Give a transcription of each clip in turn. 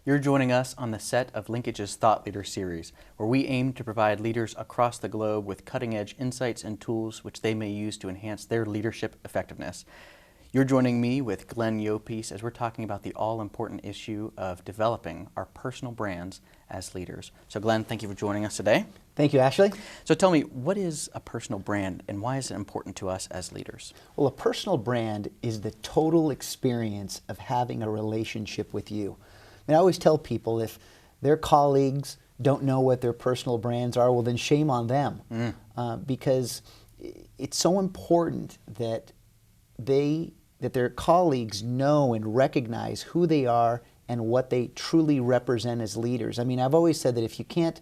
You're joining us on the set of Linkage's Thought Leader series, where we aim to provide leaders across the globe with cutting-edge insights and tools which they may use to enhance their leadership effectiveness. You're joining me with Glenn Llopis as we're talking about the all-important issue of developing our personal brands as leaders. So Glenn, thank you for joining us today. Thank you, Ashley. So tell me, what is a personal brand and why is it important to us as leaders? Well, a personal brand is the total experience of having a relationship with you. I always tell people if their colleagues don't know what their personal brands are, well then shame on them. Because it's so important that their colleagues know and recognize who they are and what they truly represent as leaders. I mean, I've always said that if you can't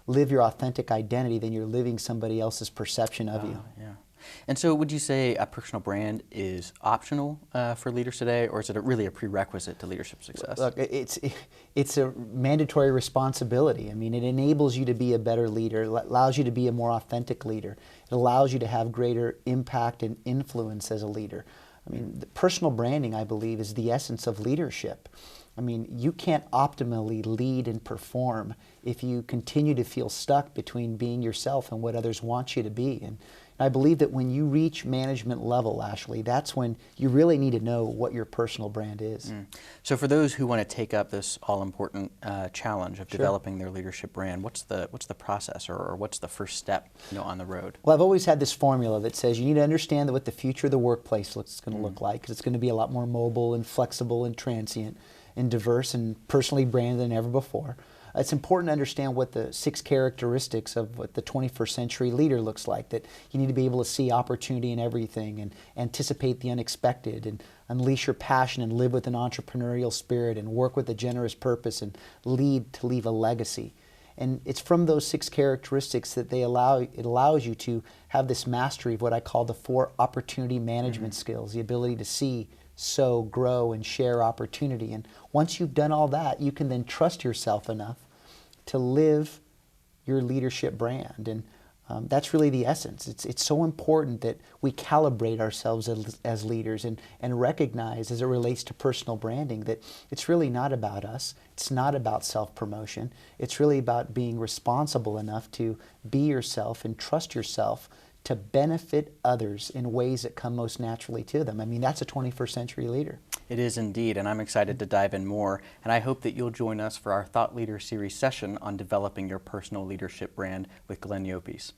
live your authentic identity, then you're living somebody else's perception of you. Yeah. And so would you say a personal brand is optional for leaders today, or is it really a prerequisite to leadership success? Look, it's a mandatory responsibility. I mean, it enables you to be a better leader, allows you to be a more authentic leader. It allows you to have greater impact and influence as a leader. I mean, the personal branding, I believe, is the essence of leadership. I mean, you can't optimally lead and perform if you continue to feel stuck between being yourself and what others want you to be. And I believe that when you reach management level, Ashley, that's when you really need to know what your personal brand is. So for those who want to take up this all-important challenge of developing their leadership brand, what's the process or what's the first step on the road? Well, I've always had this formula that says you need to understand what the future of the workplace is going to look like, because it's going to be a lot more mobile and flexible and transient and diverse and personally branded than ever before. It's important to understand what the 6 characteristics of what the 21st century leader looks like, that you need to be able to see opportunity in everything and anticipate the unexpected and unleash your passion and live with an entrepreneurial spirit and work with a generous purpose and lead to leave a legacy. And it's from those 6 characteristics that it allows you to have this mastery of what I call the 4 opportunity management skills, the ability to see, sow, grow, and share opportunity. And once you've done all that, you can then trust yourself enough to live your leadership brand. And that's really the essence. It's so important that we calibrate ourselves as leaders and recognize, as it relates to personal branding, that it's really not about us. It's not about self-promotion. It's really about being responsible enough to be yourself and trust yourself to benefit others in ways that come most naturally to them. I mean, that's a 21st century leader. It is indeed, and I'm excited to dive in more, and I hope that you'll join us for our Thought Leader series session on developing your personal leadership brand with Glenn Llopis.